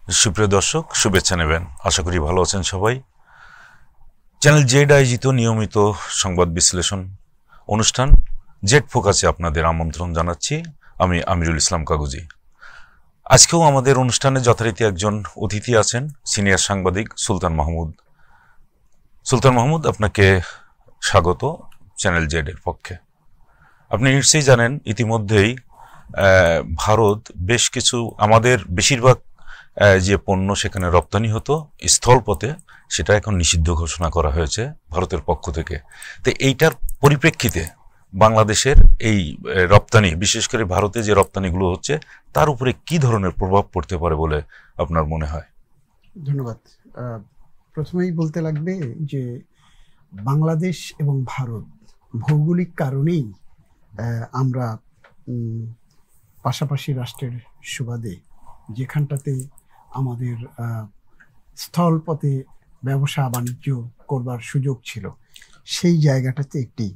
সুপ্রিয় দর্শক, শুভেচ্ছা নেবেন। আশা করি ভালো আছেন সবাই। চ্যানেল জেড আয়োজিত নিয়মিত সংবাদ বিশ্লেষণ অনুষ্ঠান জেড ফোকাসে আপনাদের আমন্ত্রণ জানাচ্ছি। আমি আমিরুল ইসলাম কাগজি। আজকেও আমাদের অনুষ্ঠানে যথারীতি একজন অতিথি আছেন, সিনিয়র সাংবাদিক সুলতান মাহমুদ। সুলতান মাহমুদ, আপনাকে স্বাগত চ্যানেল জেড এর পক্ষে। আপনি নিশ্চয়ই জানেন ইতিমধ্যেই ভারত বেশ কিছু আমাদের বেশিরভাগ যে পণ্য সেখানে রপ্তানি হতো স্থলপথে, সেটা এখন নিষিদ্ধ ঘোষণা করা হয়েছে ভারতের পক্ষ থেকে। তো এইটার পরিপ্রেক্ষিতে বাংলাদেশের এই রপ্তানি, বিশেষ করে ভারতে যে রপ্তানিগুলো হচ্ছে, তার উপরে কি ধরনের প্রভাব পড়তে পারে বলে আপনার মনে হয়? ধন্যবাদ। প্রথমেই বলতে লাগবে যে বাংলাদেশ এবং ভারত ভৌগোলিক কারণেই আমরা পাশাপাশি রাষ্ট্রের সুবাদে যেখানটাতে আমাদের স্থলপথে ব্যবসা বাণিজ্য করবার সুযোগ ছিল, সেই জায়গাটাতে একটি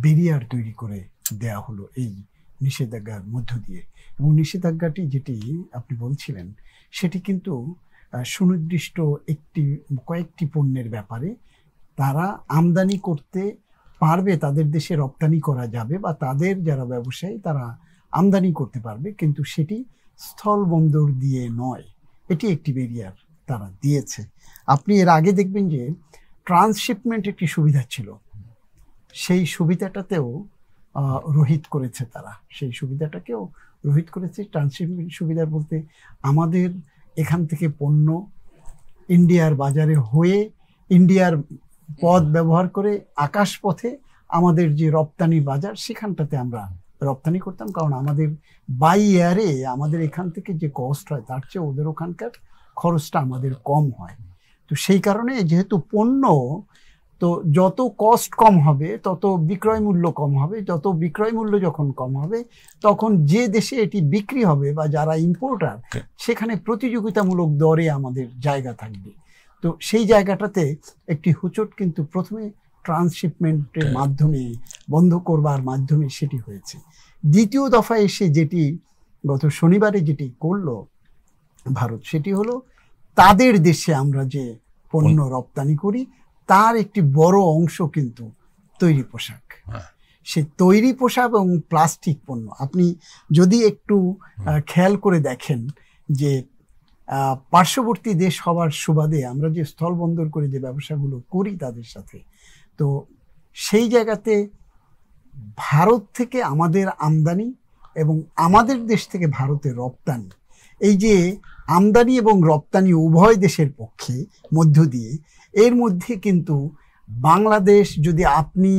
ব্যারিয়ার তৈরি করে দেয়া হলো এই নিষেধাজ্ঞার মধ্য দিয়ে। এবং নিষেধাজ্ঞাটি যেটি আপনি বলছিলেন, সেটি কিন্তু সুনির্দিষ্ট কয়েকটি পণ্যের ব্যাপারে তারা আমদানি করতে পারবে, তাদের দেশে রপ্তানি করা যাবে বা তাদের যারা ব্যবসায়ী তারা আমদানি করতে পারবে, কিন্তু সেটি স্থল বন্দর দিয়ে নয়। এটি একটি ব্যারিয়ার তারা দিয়েছে। আপনি এর আগে দেখবেন যে ট্রান্সশিপমেন্ট একটি সুবিধা ছিল, সেই সুবিধাটাতেও রহিত করেছে তারা, সেই সুবিধাটাকেও রহিত করেছে। ট্রান্সশিপমেন্ট সুবিধা বলতে আমাদের এখান থেকে পণ্য ইন্ডিয়ার বাজারে হয়ে ইন্ডিয়ার পথ ব্যবহার করে আকাশ পথে আমাদের যে রপ্তানি বাজার, সেখানটাতে আমরা রপ্তানি করতাম, কারণ আমাদের বাই এয়ারে আমাদের এখান থেকে যে কস্ট হয় তার চেয়ে ওদের ওখানকার খরচটা আমাদের কম হয়। তো সেই কারণে যেহেতু পণ্য, তো যত কস্ট কম হবে তত বিক্রয় মূল্য কম হবে, যত বিক্রয় মূল্য যখন কম হবে তখন যে দেশে এটি বিক্রি হবে বা যারা ইম্পোর্টার, সেখানে প্রতিযোগিতামূলক দরে আমাদের জায়গা থাকবে। তো সেই জায়গাটাতে একটি হোঁচট কিন্তু প্রথমে ট্রান্সশিপমেন্টের মাধ্যমে বন্ধ করবার মাধ্যমে সেটি হয়েছে। দ্বিতীয় দফায় এসে যেটি গত শনিবারে যেটি করলো ভারত, সেটি হলো তাদের দেশে আমরা যে পণ্য রপ্তানি করি তার একটি বড় অংশ কিন্তু তৈরি পোশাক। সে তৈরি পোশাক এবং প্লাস্টিক পণ্য আপনি যদি একটু খেয়াল করে দেখেন যে পার্শ্ববর্তী দেশ হওয়ার সুবাদে আমরা যে স্থলবন্দর করে যে ব্যবসাগুলো করি তাদের সাথে, তো সেই জায়গাতে ভারত থেকে আমাদের আমদানি এবং আমাদের দেশ থেকে ভারতের রপ্তানি, এই যে আমদানি এবং রপ্তানি উভয় দেশের পক্ষে মধ্য দিয়ে, এর মধ্যে কিন্তু বাংলাদেশ, যদি আপনি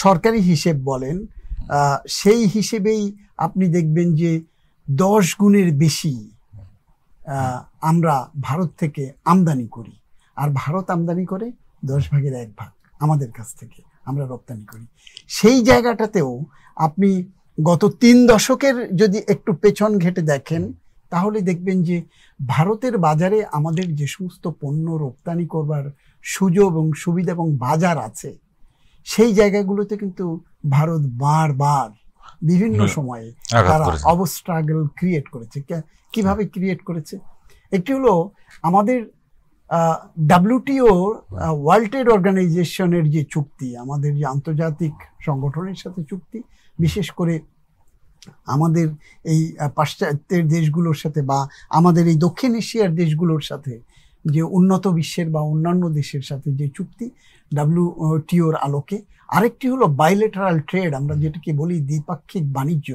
সরকারি হিসেব বলেন, সেই হিসেবেই আপনি দেখবেন যে 10 গুণের বেশি আমরা ভারত থেকে আমদানি করি, আর ভারত আমদানি করে 10 ভাগের 1 ভাগ আমাদের কাছ থেকে আমরা রপ্তানি করি। সেই জায়গাটাতেও আপনি গত 3 দশকের যদি একটু পেছন ঘেটে দেখেন, তাহলে দেখবেন যে ভারতের বাজারে আমাদের যে সমস্ত পণ্য রপ্তানি করবার সুযোগ এবং সুবিধা এবং বাজার আছে, সেই জায়গাগুলোতে কিন্তু ভারত বারবার বিভিন্ন সময়ে তারা অবস্ট্রাগল ক্রিয়েট করেছে। কিভাবে ক্রিয়েট করেছে? একটি হলো আমাদের WTO ওয়ার্ল্ড ট্রেড অর্গানাইজেশনের যে চুক্তি, আমাদের যে আন্তর্জাতিক সংগঠনের সাথে চুক্তি, বিশেষ করে আমাদের এই পাশ্চাত্যের দেশগুলোর সাথে বা আমাদের এই দক্ষিণ এশিয়ার দেশগুলোর সাথে, যে উন্নত বিশ্বের বা অন্যান্য দেশের সাথে যে চুক্তি WTOর আলোকে। আরেকটি হলো বাইলেটারাল ট্রেড, আমরা যেটাকে বলি দ্বিপাক্ষিক বাণিজ্য।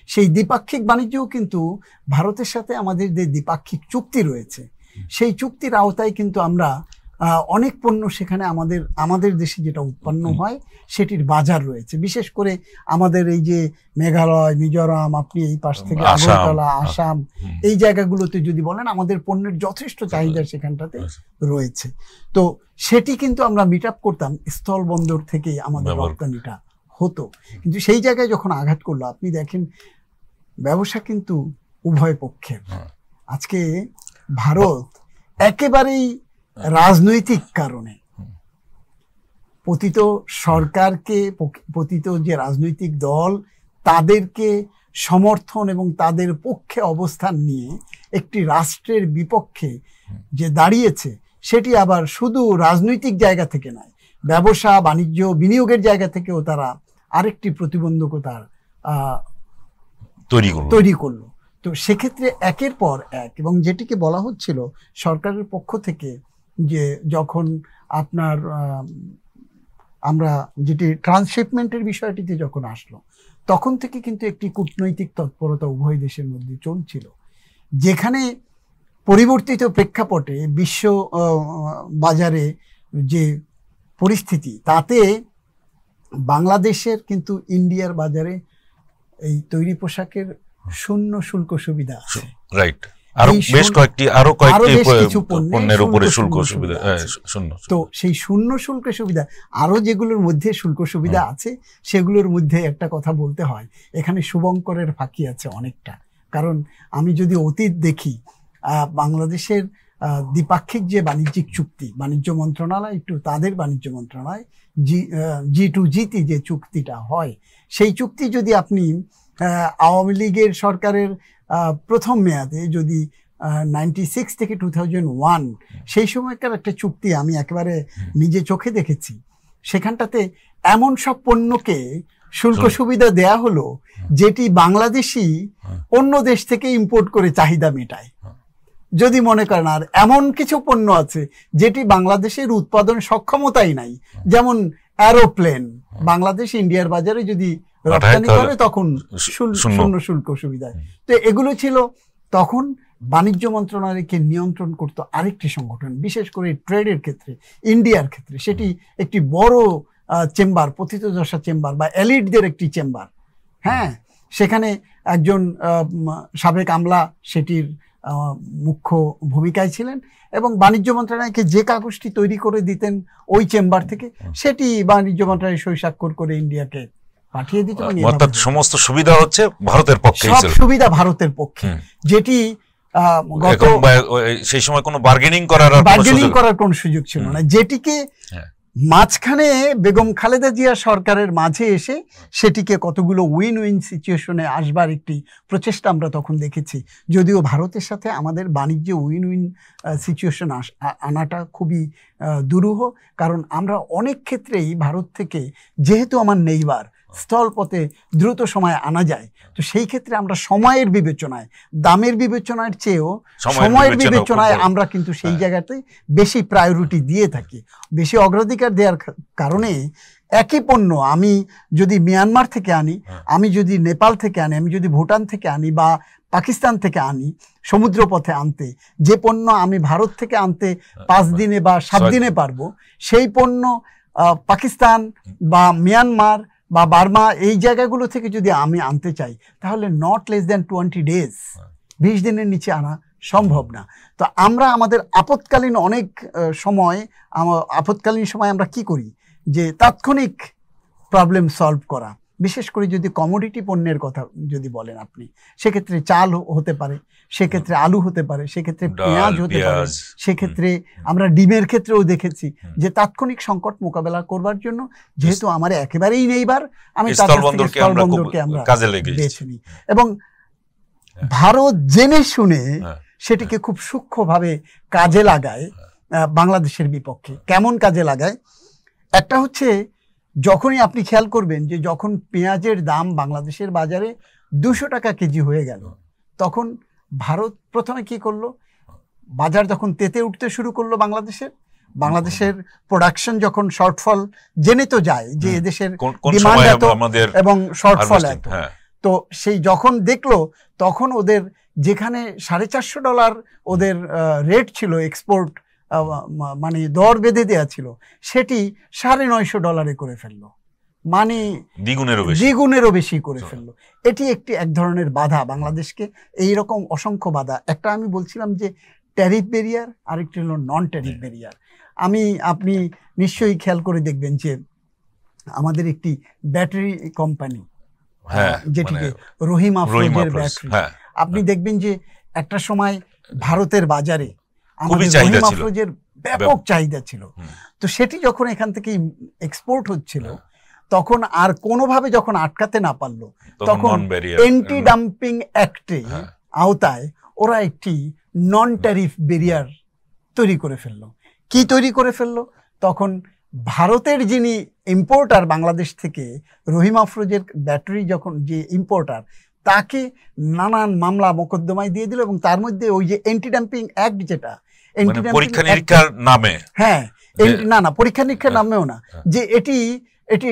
সেই দ্বিপাক্ষিক বাণিজ্যও কিন্তু ভারতের সাথে আমাদের যে দ্বিপাক্ষিক চুক্তি রয়েছে, সেই চুক্তির আওতায় কিন্তু আমরা অনেক পণ্য সেখানে আমাদের দেশে যেটা উৎপন্ন হয় সেটির বাজার রয়েছে। বিশেষ করে আমাদের এই যে মেঘালয়, মিজোরাম, আপনি এই পাশ থেকে আগরতলা, আসাম, এই জায়গাগুলোতে যদি বলেন, আমাদের পণ্যের যথেষ্ট চাহিদা সেখানটাতে রয়েছে। তো সেটি কিন্তু আমরা মিট আপ করতাম, স্থল বন্দর থেকেই আমাদের রপ্তানিটা হতো। কিন্তু সেই জায়গায় যখন আঘাত করলো, আপনি দেখেন ব্যবসা কিন্তু উভয় পক্ষের। আজকে ভারত একেবারেই রাজনৈতিক কারণে পতিত সরকারকে, পতিত যে রাজনৈতিক দল, তাদেরকে সমর্থন এবং তাদের পক্ষে অবস্থান নিয়ে একটি রাষ্ট্রের বিপক্ষে যে দাঁড়িয়েছে সেটি আবার শুধু রাজনৈতিক জায়গা থেকে নয়, ব্যবসা বাণিজ্য বিনিয়োগের জায়গা থেকেও তারা আরেকটি প্রতিবন্ধকতার তৈরি করলো। তো সেক্ষেত্রে একের পর এক, এবং যেটিকে বলা হচ্ছিল সরকারের পক্ষ থেকে যে যখন আপনার আমরা যেটি ট্রান্সশিপমেন্টের বিষয়টিতে যখন আসলো, তখন থেকে কিন্তু একটি কূটনৈতিক তৎপরতা উভয় দেশের মধ্যে চলছিল, যেখানে পরিবর্তিত প্রেক্ষাপটে বিশ্ব বাজারে যে পরিস্থিতি, তাতে বাংলাদেশের কিন্তু ইন্ডিয়ার বাজারে এই তৈরি পোশাকের শূন্য শুল্ক সুবিধা আছে। রাইট, আরো বেশ কয়েকটি পণ্যের উপরে শুল্ক সুবিধা শূন্য। তো সেই শূন্য শুল্ক সুবিধা আরো যেগুলোর মধ্যে শুল্ক সুবিধা আছে, সেগুলোর মধ্যে একটা কথা বলতে হয়, এখানে শুভঙ্করের ফাঁকি আছে অনেকটা। কারণ আমি যদি অতীত দেখি, বাংলাদেশের দ্বিপাক্ষিক যে বাণিজ্যিক চুক্তি, বাণিজ্য মন্ত্রণালয় একটু তাদের বাণিজ্য মন্ত্রণালয় G2G যে চুক্তিটা হয়, সেই চুক্তি যদি আপনি আওয়ামী লীগের সরকারের প্রথম মেয়াদে যদি 96 থেকে 2001 সেই সময়কার একটা চুক্তি আমি একেবারে নিজে চোখে দেখেছি, সেখানটাতে এমন সব পণ্যকে শুল্ক সুবিধা দেয়া হলো যেটি বাংলাদেশি অন্য দেশ থেকে ইম্পোর্ট করে চাহিদা মেটায়। যদি মনে করেন, আর এমন কিছু পণ্য আছে যেটি বাংলাদেশের উৎপাদন সক্ষমতাই নাই, যেমন এরোপ্লেন, বাংলাদেশ ইন্ডিয়ার বাজারে যদি রপ্তানি করে তখন শূন্য শুল্ক সুবিধা। তো এগুলো ছিল তখন বাণিজ্য মন্ত্রণালয়কে নিয়ন্ত্রণ করত আরেকটি সংগঠন, বিশেষ করে ট্রেডের ক্ষেত্রে, ইন্ডিয়ার ক্ষেত্রে সেটি একটি বড় চেম্বার, পতিতদশা চেম্বার বা এলিটদের একটি চেম্বার। হ্যাঁ, সেখানে একজন সাবেক আমলা সেটির মুখ্য ভূমিকায় ছিলেন, এবং বাণিজ্য মন্ত্রণালয়কে যে কাগজটি তৈরি করে দিতেন ওই চেম্বার থেকে, সেটি বাণিজ্য মন্ত্রণালয় সই স্বাক্ষর করে ইন্ডিয়াকে পাঠিয়ে দিত। অর্থাৎ সমস্ত সুবিধা হচ্ছে ভারতের পক্ষে, সব সুবিধা ভারতের পক্ষে, যেটি সেই সময় কোনো বার্গেনিং করার কোনো সুযোগ ছিল না, যেটিকে মাঝখানে বেগম খালেদা জিয়া সরকারের মাঝে এসে সেটিকে কতগুলো উইন উইন সিচুয়েশনে আসবার একটি প্রচেষ্টা আমরা তখন দেখেছি। যদিও ভারতের সাথে আমাদের বাণিজ্যে উইন উইন সিচুয়েশন আনাটা খুবই দুরূহ, কারণ আমরা অনেক ক্ষেত্রেই ভারত থেকে, যেহেতু আমার নেইবার, স্থলপথে দ্রুত সময় আনা যায়, তো সেই ক্ষেত্রে আমরা সময়ের বিবেচনায়, দামের বিবেচনার চেয়েও সময়ের বিবেচনায় আমরা কিন্তু সেই জায়গাতে বেশি প্রায়োরিটি দিয়ে থাকি, বেশি অগ্রাধিকার দেওয়ার কারণে একই পণ্য আমি যদি মিয়ানমার থেকে আনি, আমি যদি নেপাল থেকে আনি, আমি যদি ভুটান থেকে আনি বা পাকিস্তান থেকে আনি, সমুদ্রপথে আনতে যে পণ্য আমি ভারত থেকে আনতে 5 দিনে বা 7 দিনে পারবো, সেই পণ্য পাকিস্তান বা মিয়ানমার বা বার্মা এই জায়গাগুলো থেকে যদি আমি আনতে চাই, তাহলে নট লেস দ্যান 20 ডেজ, 20 দিনের নিচে আনা সম্ভব না। তো আমরা আমাদের আপৎকালীন অনেক সময়, আপৎকালীন সময় আমরা কি করি, যে তাৎক্ষণিক প্রবলেম সলভ করা, বিশেষ করে যদি কমোডিটি পণ্যের কথা যদি বলেন আপনি, সেক্ষেত্রে চাল হতে পারে, সেক্ষেত্রে আলু হতে পারে, সেক্ষেত্রে পেঁয়াজ হতে পারে, সেক্ষেত্রে আমরা ডিমের ক্ষেত্রেও দেখেছি যে তাৎক্ষণিক সংকট মোকাবেলা করবার জন্য, যেহেতু আমার একেবারেই নেইবার, আমি স্থলবন্দরকে আমরা বেছে নিই, এবং ভারত জেনে শুনে সেটিকে খুব সূক্ষ্মভাবে কাজে লাগায় বাংলাদেশের বিপক্ষে। কেমন কাজে লাগায়? একটা হচ্ছে, যখনই আপনি খেয়াল করবেন যে যখন পেঁয়াজের দাম বাংলাদেশের বাজারে 200 টাকা কেজি হয়ে গেল, তখন ভারত প্রথমে কি করলো, বাজার যখন তেতে উঠতে শুরু করলো বাংলাদেশের প্রোডাকশন যখন শর্টফল জেনে তো যায় যে এদেশের ডিমান্ড এত এবং শর্টফল এত, তো সেই যখন দেখলো, তখন ওদের যেখানে $450 ওদের রেট ছিল, এক্সপোর্ট মানে দর বেঁধে দেওয়া ছিল, সেটি $950 করে ফেললো, মানে দ্বিগুণেরও বেশি করে ফেললো। এটি এক ধরনের বাধা বাংলাদেশকে, এইরকম অসংখ্য বাধা। একটা আমি বলছিলাম যে ট্যারিফ ব্যারিয়ার, আরেকটি হলো নন ট্যারিফ ব্যারিয়ার। আপনি নিশ্চয়ই খেয়াল করে দেখবেন যে আমাদের একটি ব্যাটারি কোম্পানি, যেটিকে রহিম আফরোজের ব্যাটারি, আপনি দেখবেন যে একটা সময় ভারতের বাজারে আমাদের রহিম আফরোজের ব্যাপক চাহিদা ছিল। তো সেটি যখন এখান থেকে এক্সপোর্ট হচ্ছিল, তখন আর কোনোভাবে যখন আটকাতে না পারলো, তখন অ্যান্টি ডাম্পিং অ্যাক্টে আওতায় ওরা একটি নন ট্যারিফ ব্যারিয়ার তৈরি করে ফেললো। কি তৈরি করে ফেললো? তখন ভারতের যিনি ইম্পোর্টার বাংলাদেশ থেকে, রহিম আফরোজের ব্যাটারি যখন যে ইম্পোর্টার, তাকে নানান মামলা মোকদ্দমায় দিয়ে দিল, এবং তার মধ্যে ওই যে অ্যান্টি ডাম্পিং অ্যাক্ট, যেটা পরীক্ষা নিরীক্ষার নামে, হ্যাঁ না পরীক্ষা নিরীক্ষার নামেও না, যে এটি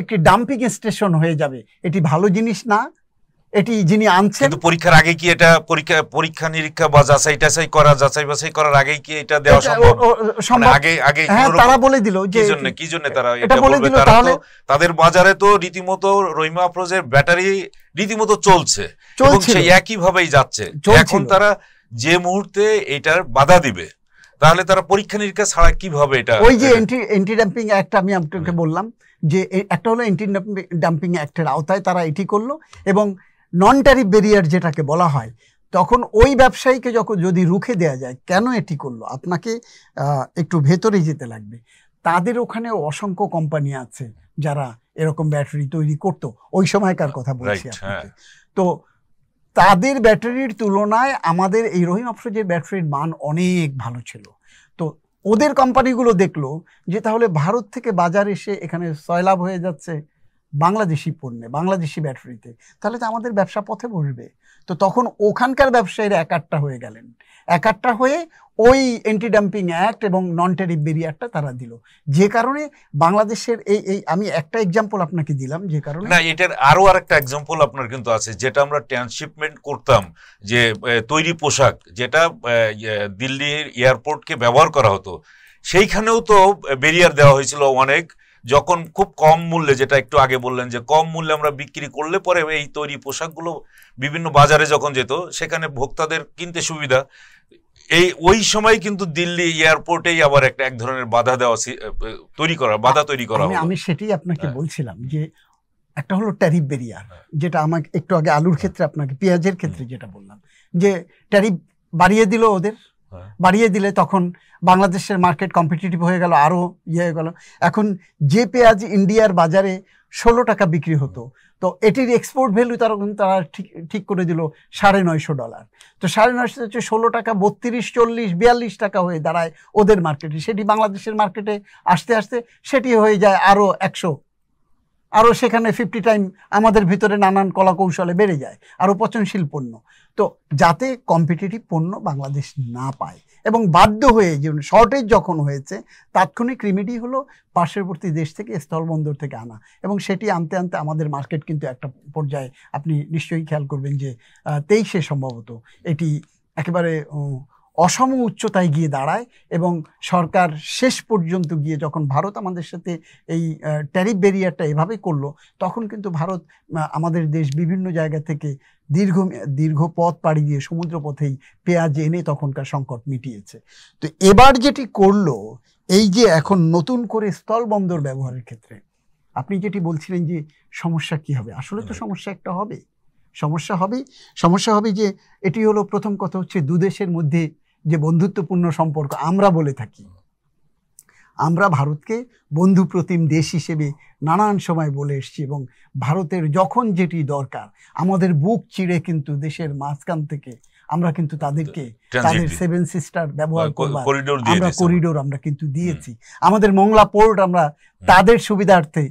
একটি ডাম্পিং স্টেশন হয়ে যাবে, এটি ভালো জিনিস না, এটি যিনি আনছেন। কিন্তু পরীক্ষার আগে কি এটা পরীক্ষা নিরীক্ষা বা যাচাই বাছাই করার আগে কি এটা দেওয়া সম্ভব? আগে হ্যাঁ, তারা বলে দিল যে কি জন্য তারা এটা বলবে? তাহলে তাদের বাজারে তো রীতিমতো রহিম আফরোজের ব্যাটারি রীতিমতো চলছে এবং সেই একই ভাবেই যাচ্ছে। এখন তারা যে মুহূর্তে এটার বাধা দিবে, তাহলে তারা পরীক্ষা নিরীক্ষা ছাড়া কিভাবে এটা? ওই যে অ্যান্টি ডাম্পিং অ্যাক্ট আমি আপনাকে বললাম, যে একটা হলো অ্যান্টি ডাম্পিং অ্যাক্টের আওতায় তারা এটি করলো, এবং নন ট্যারিফ ব্যারিয়ার যেটাকে বলা হয়, তখন ওই ব্যবসায়ীকে যদি রুখে দেওয়া যায়, কেন এটি করলো? আপনাকে একটু ভেতরে যেতে লাগবে। তাদের ওখানে অসংখ্য কোম্পানি আছে যারা এরকম ব্যাটারি তৈরি করতো, ওই সময়কার কথা বলছি আপনাকে। তো তাদের ব্যাটারির তুলনায় আমাদের এই রহিম আফরোজের ব্যাটারির মান অনেক ভালো ছিল। তো ওদের কোম্পানিগুলো দেখলো যে তাহলে ভারত থেকে বাজার এসে এখানে সয়লাভ হয়ে যাচ্ছে বাংলাদেশি পণ্যে, বাংলাদেশি ব্যাটারিতে, তাহলে তো আমাদের ব্যবসা পথে বসবে। তো তখন ওখানকার ব্যবসায়ীরা একাট্টা হয়ে গেলেন, একাট্টা হয়ে ওই অ্যান্টি ডাম্পিং অ্যাক্ট এবং নন ট্যারিফ ব্যারিয়ারটা তারা দিল, যে কারণে বাংলাদেশের এই আমি একটা এক্সাম্পল আপনাকে দিলাম, যে কারণে না, এটার আরো আরেকটা এক্সাম্পল আপনার কিন্তু আছে, যেটা আমরা ট্রান্সশিপমেন্ট করতাম, যে তৈরি পোশাক যেটা দিল্লির এয়ারপোর্টকে ব্যবহার করা হতো, সেইখানেও তো ব্যারিয়ার দেওয়া হয়েছিল অনেক। যখন খুব কম মূল্যে, যেটা একটু আগে বললেন যে কম মূল্যে আমরা বিক্রি করলে পরে এই তৈরি পোশাকগুলো বিভিন্ন বাজারে যখন যেত, সেখানে ভোক্তাদের কিনতে সুবিধা, ওই সময় কিন্তু দিল্লি এয়ারপোর্টেই আবার এক ধরনের বাধা তৈরি করা আমি সেটাই আপনাকে বলছিলাম, যে একটা হলো ট্যারিফ ব্যারিয়ার, যেটা আমাকে একটু আগে আলুর ক্ষেত্রে, আপনাকে পেঁয়াজের ক্ষেত্রে যেটা বললাম, যে ট্যারিফ বাড়িয়ে দিল ওদের, বাড়িয়ে দিলে তখন বাংলাদেশের মার্কেট কম্পিটিটিভ হয়ে গেল, আরও হয়ে গেল। এখন যে পেঁয়াজ ইন্ডিয়ার বাজারে 16 টাকা বিক্রি হতো, তো এটির এক্সপোর্ট ভ্যালু তারা ঠিক করে দিল $950। তো 950 হচ্ছে 16 টাকা 32, 40, 42 টাকা হয়ে দাঁড়ায় ওদের মার্কেটে। সেটি বাংলাদেশের মার্কেটে আসতে আসতে সেটি হয়ে যায় আরও 100, আরও সেখানে 50 টাইম আমাদের ভিতরে নানান কলা কৌশলে বেড়ে যায়, আরও পচনশীল পণ্য। তো যাতে কম্পিটিটিভ পণ্য বাংলাদেশ না পায়, এবং বাধ্য হয়ে যে শর্টেজ যখন হয়েছে, তাৎক্ষণিক রিমেডি হলো পার্শ্ববর্তী দেশ থেকে, স্থলবন্দর থেকে আনা, এবং সেটি আনতে আনতে আমাদের মার্কেট কিন্তু একটা পর্যায়ে, আপনি নিশ্চয়ই খেয়াল করবেন যে 23-এ সম্ভবত এটি একেবারে অসম উচ্চতায় গিয়ে দাঁড়ায়, এবং সরকার শেষ পর্যন্ত গিয়ে যখন ভারত আমাদের সাথে এই ট্যারিফ ব্যারিয়ারটা এভাবে করলো, তখন কিন্তু ভারত আমাদের দেশ বিভিন্ন জায়গা থেকে দীর্ঘ পথ পাড়ি দিয়ে সমুদ্র পথেই পেঁয়াজ এনে তখনকার সংকট মিটিয়েছে। তো এবার যেটি করলো, এই যে এখন নতুন করে স্থলবন্দর ব্যবহারের ক্ষেত্রে আপনি যেটি বলছিলেন যে সমস্যা কি হবে, আসলে তো সমস্যা একটা হবে, সমস্যা হবে যে এটি হলো, প্রথম কথা হচ্ছে দুদেশের মধ্যে যে বন্ধুত্বপূর্ণ সম্পর্ক আমরা বলে থাকি, আমরা ভারতকে বন্ধু প্রতিম দেশ হিসেবে নানান সময় বলে এসেছি, এবং ভারতের যখন যেটি দরকার আমাদের বুক চিড়ে কিন্তু দেশের মাঝখান থেকে আমরা কিন্তু তাদেরকে তাদের 7 সিস্টার ব্যবহার করবার আমরা করিডোর আমরা কিন্তু দিয়েছি। আমাদের মংলা পোর্ট আমরা তাদের সুবিধার্থে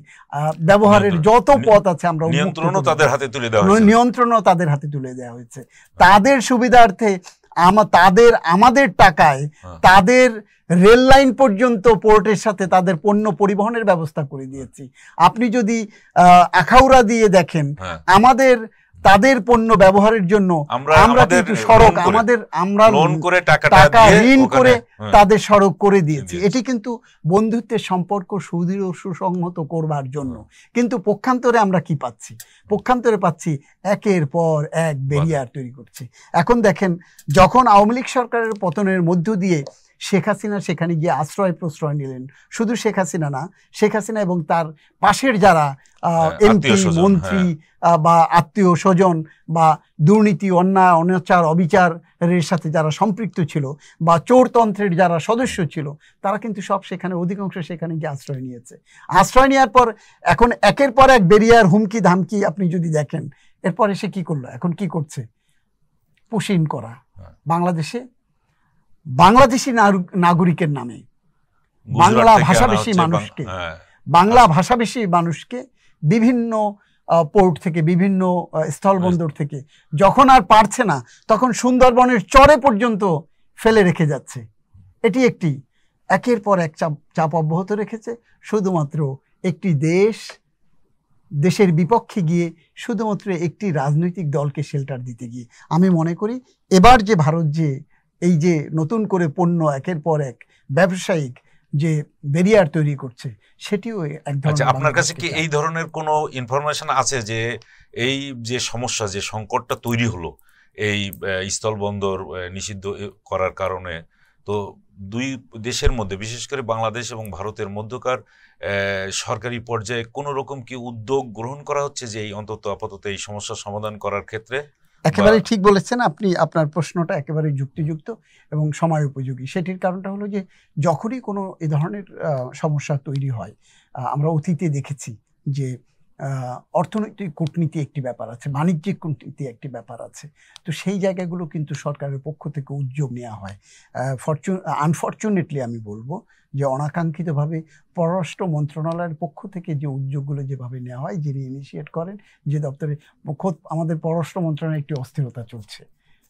ব্যবহারের যত পথ আছে আমরা নিয়ন্ত্রণও তাদের হাতে তুলে দেওয়া হয়েছে। তাদের সুবিধার্থে আমাদের টাকায় তাদের রেল লাইন পর্যন্ত পোর্টের সাথে তাদের পণ্য পরিবহনের ব্যবস্থা করে দিয়েছি। আপনি যদি আখাউড়া দিয়ে দেখেন, তাদের পণ্য ব্যবহারের জন্য আমরা কিন্তু সড়ক আমরা টাকা ঋণ করে তাদের সড়ক করে দিয়েছি। এটি কিন্তু বন্ধুত্বের সম্পর্ক সুদৃঢ় সুসংহত করবার জন্য। কিন্তু পক্ষান্তরে আমরা কি পাচ্ছি? পক্ষান্তরে পাচ্ছি একের পর এক ব্যারিয়ার তৈরি করছি। এখন দেখেন, যখন আওয়ামী লীগ সরকারের পতনের মধ্য দিয়ে শেখ হাসিনা সেখানে গিয়ে আশ্রয় প্রশ্রয় নিলেন, শুধু শেখ হাসিনা না, শেখ হাসিনা এবং তার পাশের যারা এমপি মন্ত্রী বা আত্মীয় স্বজন বা দুর্নীতি অন্যায় অনাচার অবিচারের সাথে যারা সম্পৃক্ত ছিল বা চোরতন্ত্রের যারা সদস্য ছিল, তারা কিন্তু সব সেখানে অধিকাংশ সেখানে গিয়ে আশ্রয় নিয়েছে। আশ্রয় নেওয়ার পর এখন একের পর এক ব্যারিয়ার, হুমকি ধামকি আপনি যদি দেখেন, এরপর এসে কি করলো, এখন কি করছে? পুশিন করা, বাংলাদেশে বাংলাদেশি নাগরিকের নামে বাংলা ভাষাভাষী মানুষকে বাংলা ভাষাভাষী মানুষকে বিভিন্ন পোর্ট থেকে বিভিন্ন স্থলবন্দর থেকে যখন আর পারছে না তখন সুন্দরবনের চরে পর্যন্ত ফেলে রেখে যাচ্ছে। এটি একটি একের পর এক চাপ অব্যাহত রেখেছে শুধুমাত্র একটি দেশের বিপক্ষে গিয়ে শুধুমাত্র একটি রাজনৈতিক দলকে শেল্টার দিতে গিয়ে। আমি মনে করি এবার যে ভারত যে এই যে নতুন করে পণ্য একের পর এক ব্যবসায়িক যে ব্যারিয়ার তৈরি করছে সেটিও এক ধরনের। আপনার কাছে কি এই ধরনের কোনো ইনফরমেশন আছে যে এই যে সমস্যা যে সংকটটা তৈরি হলো এই স্থলবন্দর নিষিদ্ধ করার কারণে, তো দুই দেশের মধ্যে বিশেষ করে বাংলাদেশ এবং ভারতের মধ্যকার সরকারি পর্যায়ে কোনো রকম কি উদ্যোগ গ্রহণ করা হচ্ছে যে এই অন্তত আপাতত এই সমস্যার সমাধান করার ক্ষেত্রে? একেবারে ঠিক বলেছেন আপনি, আপনার প্রশ্নটা একেবারে যুক্তিযুক্ত এবং সময় উপযোগী। সেটির কারণটা হলো যে যখনই কোনো এ ধরনের সমস্যা তৈরি হয়, আমরা অতীতে দেখেছি যে অর্থনৈতিক কূটনীতি একটি ব্যাপার আছে, বাণিজ্যিক কূটনীতি একটি ব্যাপার আছে। তো সেই জায়গাগুলো কিন্তু সরকারের পক্ষ থেকে উদ্যোগ নেওয়া হয়। আনফর্চুনেটলি আমি বলবো যে অনাকাঙ্ক্ষিতভাবে পররাষ্ট্র মন্ত্রণালয়ের পক্ষ থেকে যে উদ্যোগগুলো যেভাবে নেওয়া হয়, যিনি ইনিশিয়েট করেন, যে দপ্তরে আমাদের পররাষ্ট্র মন্ত্রণালয়ে একটি অস্থিরতা চলছে,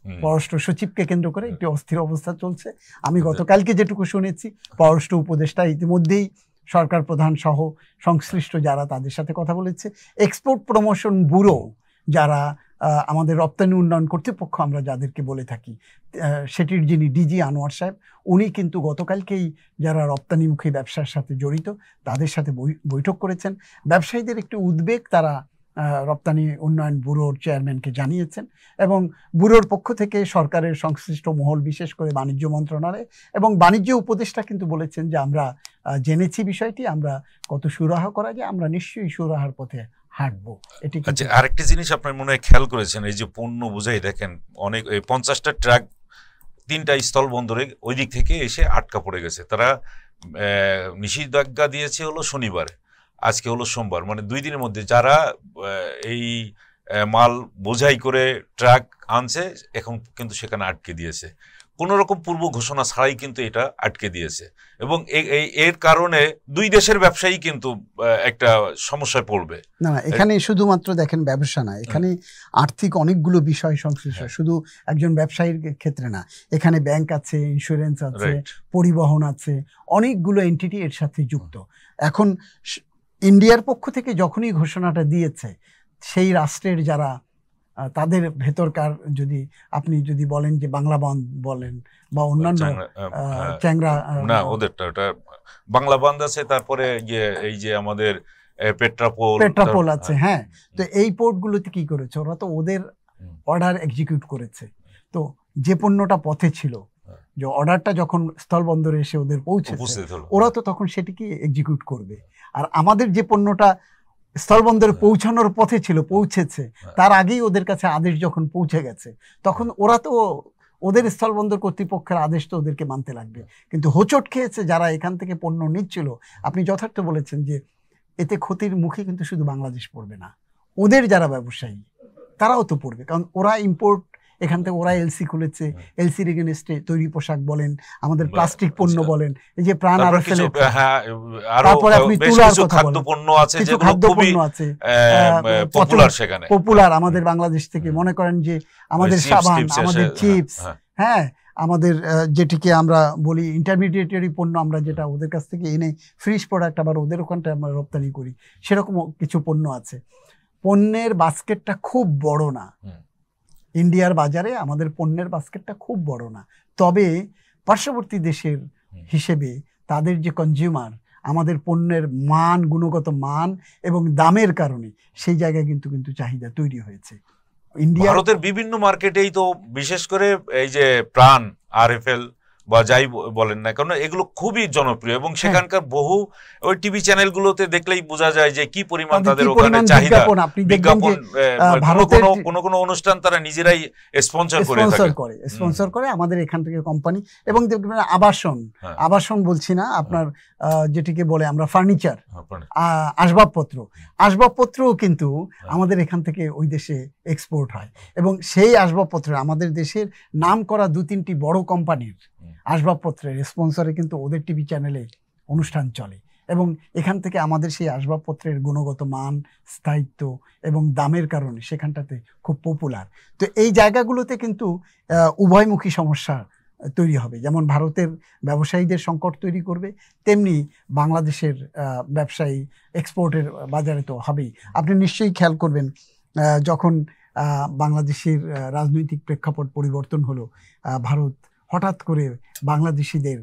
পররাষ্ট্র সচিবকে কেন্দ্র করে একটি অস্থির অবস্থা চলছে। আমি গতকালকে যেটুকু শুনেছি, পররাষ্ট্র উপদেষ্টা ইতিমধ্যেই সরকার প্রধান সহ সংশ্লিষ্ট যারা তাদের সাথে কথা বলেছে। এক্সপোর্ট প্রমোশন ব্যুরো যারা আমাদের রপ্তানি উন্নয়ন কর্তৃপক্ষ আমরা যাদেরকে বলে থাকি, সেটির যিনি ডিজি আনোয়ার সাহেব, উনি কিন্তু গতকালকেই যারা রপ্তানিমুখী ব্যবসার সাথে জড়িত তাদের সাথে বৈঠক করেছেন। ব্যবসায়ীদের একটি উদ্বেগ তারা রপ্তানি উন্নয়ন ব্যুরোর চেয়ারম্যানকে জানিয়েছেন এবং ব্যুরোর পক্ষ থেকে সরকারের সংশ্লিষ্ট মহল, বিশেষ করে বাণিজ্য মন্ত্রণালয় এবং বাণিজ্য উপদেষ্টা কিন্তু বলেছেন যে আমরা জেনেছি বিষয়টি, আমরা কত সুরাহা করা যায়, আমরা নিশ্চয়ই সুরাহার পথে হাঁটবো। এটি আরেকটি জিনিস আপনার মনে হয় খেয়াল করেছেন, এই যে পণ্য বোঝাই দেখেন অনেক 50টা ট্রাক 3টা স্থল বন্দরে ওই দিক থেকে এসে আটকা পড়ে গেছে। তারা নিষেধাজ্ঞা দিয়েছে হলো শনিবার, আজকে হলো সোমবার, মানে 2 দিনের মধ্যে যারা এই মাল বোঝাই করে ট্রাক আনছে এখন কিন্তু সেখানে আটকে দিয়েছে। কোনো রকম পূর্ব ঘোষণা ছাড়াই কিন্তু এটা আটকে দিয়েছে এবং এর কারণে 2 দেশের ব্যবসায়ী কিন্তু একটা সমস্যায় পড়বে। না, এখানে শুধুমাত্র দেখেন ব্যবসা না, এখানে আর্থিক অনেকগুলো বিষয় সংশ্লিষ্ট, শুধু একজন ব্যবসায়ীর ক্ষেত্রে না। এখানে ব্যাংক আছে, ইন্স্যুরেন্স আছে, পরিবহন আছে, অনেকগুলো এন্টিটি এর সাথে যুক্ত। এখন ইন্ডিয়ার পক্ষ থেকে যখনই ঘোষণাটা দিয়েছে, সেই রাষ্ট্রের যারা তাদের ভেতরকার আপনি যদি বলেন যে বাংলা বন্ধ বলেন বা অন্যান্য চ্যাংরা, না ওদেরটা ওটা বাংলা বন্ধ আছে, তারপরে এই যে আমাদের পেট্রাপোল আছে, হ্যাঁ। তো এই পোর্টগুলোতে কি করেছে ওরা? তো ওদের অর্ডার এক্সিকিউট করেছে। তো যে পণ্যটা পথে ছিল, যে অর্ডারটা যখন স্থলবন্দরে এসে ওদের পৌঁছেছে, ওরা তো তখন সেটিকে এক্সিকিউট করবে। আর আমাদের যে পণ্যটা স্থলবন্দরে পৌঁছানোর পথে ছিল, পৌঁছেছে, তার আগেই ওদের কাছে আদেশ যখন পৌঁছে গেছে, তখন ওরা তো ওদের স্থলবন্দর কর্তৃপক্ষের আদেশ তো ওদেরকে মানতে লাগবে। কিন্তু হোঁচট খেয়েছে যারা এখান থেকে পণ্য নিচ্ছিল। আপনি যথার্থ বলেছেন যে এতে ক্ষতির মুখে কিন্তু শুধু বাংলাদেশ পড়বে না, ওদের যারা ব্যবসায়ী তারাও তো পড়বে, কারণ ওরা ইম্পোর্ট এখান থেকে, ওরা এলসি খুলেছে, এলসির এগেইনস্টে তৈরি পোশাক বলেন, আমাদের প্লাস্টিক পণ্য বলেন, এই যে প্রাণ আরএফএল, তারপরে আপনি তুলার কথা বলেন, কিছু খাদ্য পণ্য আছে পপুলার আমাদের বাংলাদেশ থেকে। মনে করেন যে আমাদের সাবান, আমাদের চিপস, হ্যাঁ, আমাদের যেটিকে আমরা বলি ইন্টারমিডিয়েটারি পণ্য, আমরা যেটা ওদের কাছ থেকে এনে ফ্রিশ প্রোডাক্ট আবার ওদের ওখানটায় আমরা রপ্তানি করি, সেরকম কিছু পণ্য আছে। পণ্যের বাস্কেটটা খুব বড় না, ইন্ডিয়ার বাজারে আমাদের পণ্যের বাস্কেটটা খুব বড় না। তবে পার্শ্ববর্তী দেশের হিসেবে তাদের যে কনজিউমার, আমাদের পণ্যের মান, গুণগত মান এবং দামের কারণে সেই জায়গায় কিন্তু চাহিদা তৈরি হয়েছে। ভারতের বিভিন্ন মার্কেটেই তো বিশেষ করে এই যে প্রাণ, আরএফএল বা যাই বলেন না কারণ এগুলো খুবই জনপ্রিয় এবং সেখানকার বহু ওই টিভি চ্যানেলগুলোতে দেখলেই বোঝা যায় যে কি পরিমাণ তাদের ওখানে চাহিদা। বিজ্ঞাপন কোনো অনুষ্ঠান তারা নিজেরাই স্পন্সর করে আমাদের এখান থেকে কোম্পানি। এবং দেখবেন আবাসন বলছি না, আপনার যেটিকে বলে আমরা ফার্নিচার, আসবাবপত্রও কিন্তু আমাদের এখান থেকে ওই দেশে এক্সপোর্ট হয়। এবং সেই আসবাবপত্র আমাদের দেশের নাম করা 2-3টি বড় কোম্পানির আসবাবপত্রের স্পন্সরে কিন্তু ওদের টিভি চ্যানেলে অনুষ্ঠান চলে। এবং এখান থেকে আমাদের সেই আসবাবপত্রের গুণগত মান, স্থায়িত্ব এবং দামের কারণে সেখানটাতে খুব পপুলার। তো এই জায়গাগুলোতে কিন্তু উভয়মুখী সমস্যা তৈরি হবে। যেমন ভারতের ব্যবসায়ীদের সংকট তৈরি করবে, তেমনি বাংলাদেশের ব্যবসায়ী এক্সপোর্টের বাজারে তো হবেই। আপনি নিশ্চয়ই খেয়াল করবেন যখন বাংলাদেশের রাজনৈতিক প্রেক্ষাপট পরিবর্তন হলো, ভারত হঠাৎ করে বাংলাদেশিদের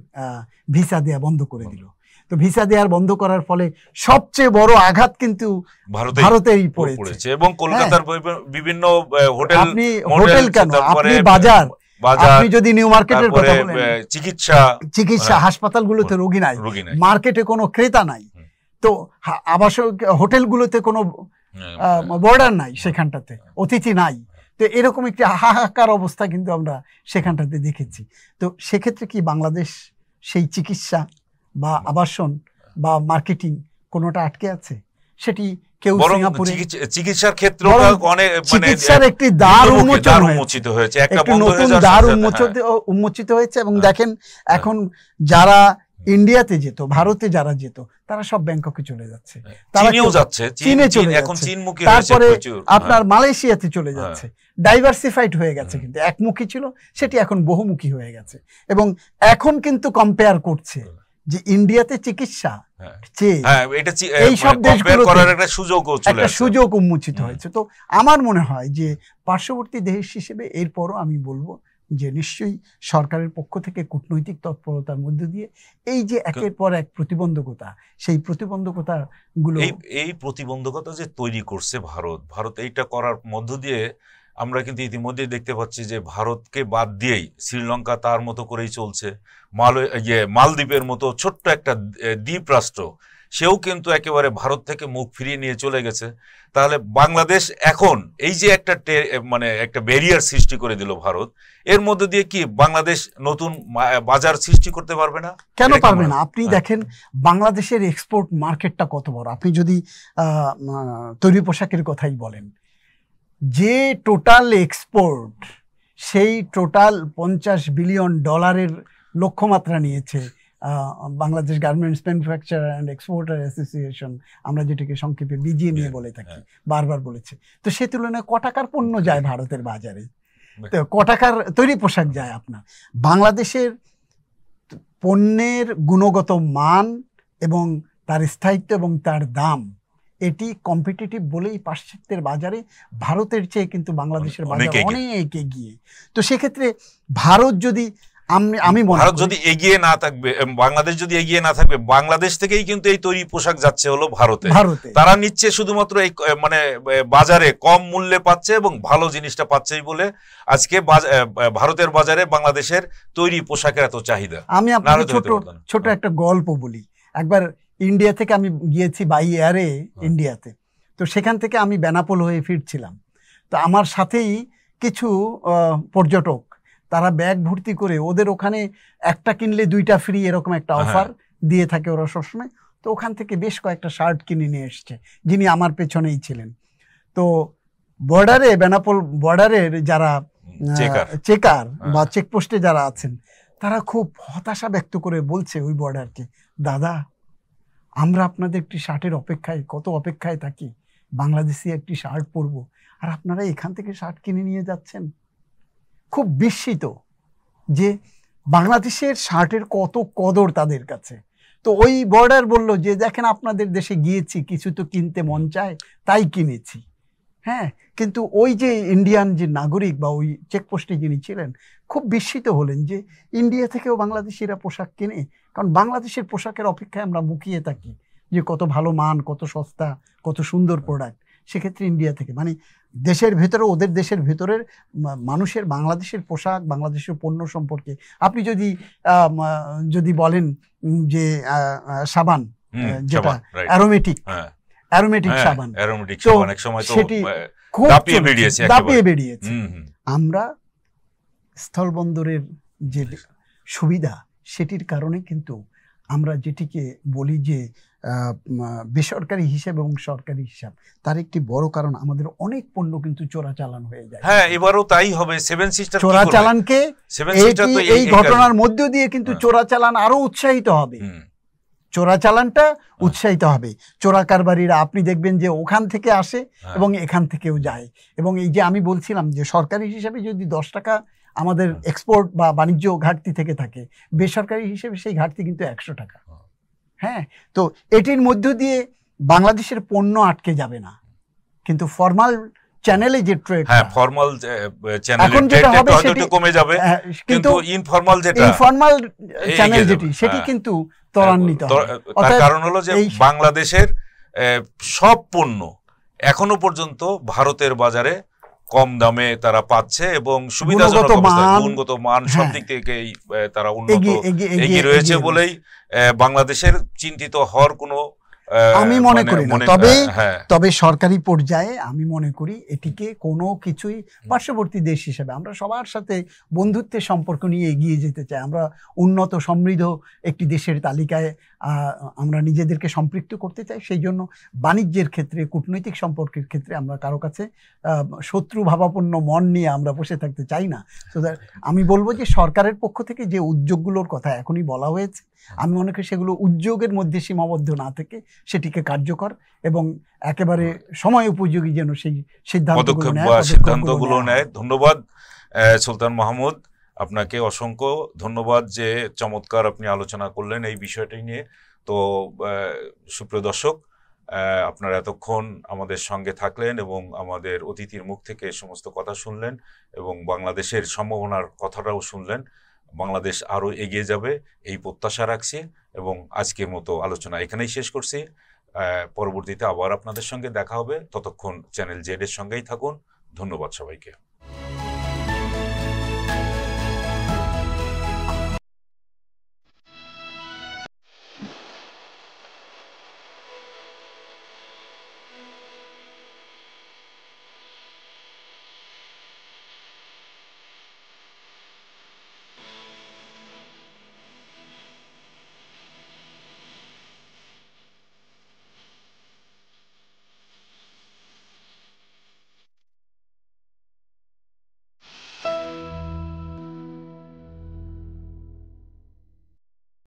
ভিসা দেয়া বন্ধ করে দিল। তো ভিসা দেওয়ার বন্ধ করার ফলে সবচেয়ে বড় আঘাত কিন্তু ভারতেই পড়েছে। এবং কলকাতার বিভিন্ন হোটেল কেন, আপনি বাজার, আপনি যদি নিউ মার্কেটের কথা বলেন, চিকিৎসা হাসপাতালগুলোতে রোগী নাই, মার্কেটে কোনো ক্রেতা নাই, তো আবাসিক হোটেলগুলোতে কোনো বর্ডার নাই, সেখানটাতে অতিথি নাই। তো এরকম একটি হাহাকার অবস্থা কিন্তু আমরা সেখানটাতে দেখেছি। তো সেক্ষেত্রে কি বাংলাদেশ সেই চিকিৎসা বা আবাসন বা মার্কেটিং কোনোটা আটকে আছে? সেটি কেউ সিঙ্গাপুরে চিকিৎসার ক্ষেত্রে চিকিৎসার একটি দ্বার উন্মোচিত হয়েছে, একটা নতুন দ্বার উন্মোচিত হয়েছে। এবং দেখেন এখন যারা ইন্ডিয়াতে যেত, ভারতে যারা যেত, তারা সব ব্যাংককে চলে যাচ্ছে, চীনে চলে যাচ্ছে, তারপরে আপনার মালয়েশিয়াতে চলে যাচ্ছে। ডাইভার্সিফাইড হয়ে গেছে, কিন্তু একমুখী ছিল সেটি এখন বহুমুখী হয়ে গেছে। এবং এখন কিন্তু কম্পেয়ার করছে যে ইন্ডিয়াতে চিকিৎসা এইসব দেশগুলোতে একটা সুযোগ উন্মোচিত হয়েছে। তো আমার মনে হয় যে পার্শ্ববর্তী দেশ হিসেবে এরপরও আমি বলবো যে নিশ্চয়ই সরকারের পক্ষ থেকে কূটনৈতিক তৎপরতার মধ্য দিয়ে এই যে একের পর এক প্রতিবন্ধকতা, সেই প্রতিবন্ধকতাগুলো, এই প্রতিবন্ধকতা যে তৈরি করছে ভারত এইটা করার মধ্য দিয়ে আমরা কিন্তু ইতিমধ্যে দেখতে পাচ্ছি যে ভারতকে বাদ দিয়েই শ্রীলঙ্কা তার মতো করেই চলছে, মালদ্বীপের মতো ছোট্ট একটা দ্বীপ রাষ্ট্র, সেও কিন্তু একেবারে ভারত থেকে মুখ ফিরিয়ে নিয়ে চলে গেছে। তাহলে বাংলাদেশ এখন এই যে একটা ব্যারিয়ার সৃষ্টি করে দিল ভারত, এর মধ্যে দিয়ে কি বাংলাদেশ নতুন বাজার সৃষ্টি করতে পারবে না? কেন পারবে না? আপনি দেখেন বাংলাদেশের এক্সপোর্ট মার্কেটটা কত বড়। আপনি যদি তৈরি পোশাকের কথাই বলেন, যে টোটাল এক্সপোর্ট, সেই টোটাল $50 বিলিয়ন লক্ষ্যমাত্রা নিয়েছে Bangladesh garments manufacturer and exporter association, আমরা যেটাকে সংক্ষেপে বিজিএমইএ বলে থাকি, বারবার বলেছে। তো সে তুলনায় ক টাকার পণ্য যায় ভারতের বাজারে, তো ক টাকার তৈরি পোশাক যায় আপনার। বাংলাদেশের পণ্যের গুণগত মান এবং তার স্থায়িত্ব এবং তার দাম, এটি কম্পিটিটিভ বলেই পাশ্চাত্যের বাজারে ভারতের চেয়ে কিন্তু বাংলাদেশের বাজার অনেক এগিয়ে। তো সেক্ষেত্রে ভারত যদি ভারত যদি এগিয়ে না থাকবে, বাংলাদেশ যদি এগিয়ে না থাকবে, বাংলাদেশ থেকেই কিন্তু এই তৈরি পোশাক যাচ্ছে হলো ভারতে। তারা নিচ্ছে শুধুমাত্র এই বাজারে কম মূল্যে পাচ্ছে এবং ভালো জিনিসটা পাচ্ছেই বলে আজকে ভারতের বাজারে বাংলাদেশের তৈরি পোশাকের এত চাহিদা। আমি আপনাকে ছোট একটা গল্প বলি। একবার ইন্ডিয়া থেকে আমি গিয়েছি বাই এয়ারে ইন্ডিয়াতে। তো সেখান থেকে আমি বেনাপোল হয়ে ফিরছিলাম। তো আমার সাথেই কিছু পর্যটক, তারা ব্যাগ ভর্তি করে, ওদের ওখানে একটা কিনলে 2টা ফ্রি এরকম একটা অফার দিয়ে থাকে ওরা সবসময়। তো ওখান থেকে বেশ কয়েকটা শার্ট কিনে নিয়ে এসছে, যিনি আমার পেছনেই ছিলেন। তো বর্ডারে, বেনাপোল বর্ডারের যারা চেকার বা চেকপোস্টে যারা আছেন, তারা খুব হতাশা ব্যক্ত করে বলছে ওই বর্ডারকে, দাদা আমরা আপনাদের একটি শার্টের কত অপেক্ষায় থাকি, বাংলাদেশি একটি শার্ট পরবো, আর আপনারা এখান থেকে শার্ট কিনে নিয়ে যাচ্ছেন। খুব বিস্মিত যে বাংলাদেশের শার্টের কত কদর তাদের কাছে। তো ওই বর্ডার বলল যে দেখেন আপনাদের দেশে গিয়েছি, কিছু তো কিনতে মন চায় তাই কিনেছি। হ্যাঁ, কিন্তু ওই যে ইন্ডিয়ান যে নাগরিক বা ওই চেকপোস্টে যিনি ছিলেন, খুব বিস্মিত হলেন যে ইন্ডিয়া থেকেও বাংলাদেশিরা পোশাক কেনে। কারণ বাংলাদেশের পোশাকের অপেক্ষায় আমরা মুখিয়ে থাকি যে কত ভালো মান, কত সস্তা, কত সুন্দর প্রোডাক্ট। সেক্ষেত্রে ইন্ডিয়া থেকে, মানে দেশের ভেতরে, ওদের দেশের ভেতরের মানুষের বাংলাদেশের পোশাক, বাংলাদেশের পণ্য সম্পর্কে আপনি যদি বলেন যে সাবান, যেটা অ্যারোমেটিক সাবান, সেটি খুব দাপিয়ে বেরিয়েছে। আমরা স্থলবন্দরের যে সুবিধা, সেটির কারণে কিন্তু আমরা যেটিকে বলি যে বেসরকারি হিসাব এবং সরকারি হিসাব, তার একটি বড় কারণ আমাদের অনেক পণ্য কিন্তু চোরাচালান হয়ে যায়। হ্যাঁ, এবারও তাই হবে। সেভেন সিস্টার চোরাচালানকে এই ঘটনার মধ্য দিয়ে কিন্তু চোরাচালান আরো উৎসাহিত হবে, চোরাচালানটা উৎসাহিত হবে। চোরা কারবারিরা আপনি দেখবেন যে ওখান থেকে আসে এবং এখান থেকেও যায়। এবং এই যে আমি বলছিলাম যে সরকারি হিসাবে যদি 10 টাকা আমাদের এক্সপোর্ট বা বাণিজ্য ঘাটতি থেকে থাকে, বেসরকারি হিসেবে সেই ঘাটতি কিন্তু 100 টাকা। হ্যাঁ, তো এটির মধ্য দিয়ে বাংলাদেশের পণ্য আটকে যাবে না, কিন্তু ফর্মাল চ্যানেলে যে ট্রেড, ফর্মাল চ্যানেলে ট্রেডটা হয়তো একটু কমে যাবে, কিন্তু ইনফর্মাল চ্যানেল সেটি কিন্তু ত্বরান্বিত হবে। তার কারণ হলো যে বাংলাদেশের সব পণ্য এখনো পর্যন্ত ভারতের বাজারে কম দামে তারা পাচ্ছে এবং সুবিধাজনক অবস্থায়, গুণগত মান সব দিক থেকেই তারা উন্নত এগিয়ে রয়েছে বলেই বাংলাদেশের চিন্তিত হওয়ার কোনো আমি মনে করি না। তবে সরকারি পর্যায়ে আমি মনে করি এটিকে কোনো কিছুই পার্শ্ববর্তী দেশ হিসেবে আমরা সবার সাথে বন্ধুত্বের সম্পর্ক নিয়ে এগিয়ে যেতে চাই। আমরা উন্নত সমৃদ্ধ একটি দেশের তালিকায় আমরা নিজেদেরকে সম্পৃক্ত করতে চাই। সেই জন্য বাণিজ্যের ক্ষেত্রে, কূটনৈতিক সম্পর্কের ক্ষেত্রে আমরা কারো কাছে শত্রু ভাবাপন্ন মন নিয়ে আমরা বসে থাকতে চাই না। তো আমি বলবো যে সরকারের পক্ষ থেকে যে উদ্যোগগুলোর কথা এখনই বলা হয়েছে, আমি মনে করি সেগুলো উদ্যোগের মধ্যে সীমাবদ্ধ না থেকে সেটিকে কার্যকর এবং একেবারে সময় উপযোগী যেন সেই সিদ্ধান্তগুলো নেয়। ধন্যবাদ সুলতান মাহমুদ, আপনাকে অসংখ্য ধন্যবাদ যে চমৎকার আপনি আলোচনা করলেন এই বিষয়টি নিয়ে। তো সুপ্রিয় দর্শক, আপনারা এতক্ষণ আমাদের সঙ্গে থাকলেন এবং আমাদের অতিথির মুখ থেকে সমস্ত কথা শুনলেন এবং বাংলাদেশের সম্ভাবনার কথাটাও শুনলেন। বাংলাদেশ আরো এগিয়ে যাবে এই প্রত্যাশা রাখছি এবং আজকের মতো আলোচনা এখানেই শেষ করছি। পরবর্তীতে আবার আপনাদের সঙ্গে দেখা হবে। ততক্ষণ চ্যানেল জেড এর সঙ্গেই থাকুন। ধন্যবাদ সবাইকে।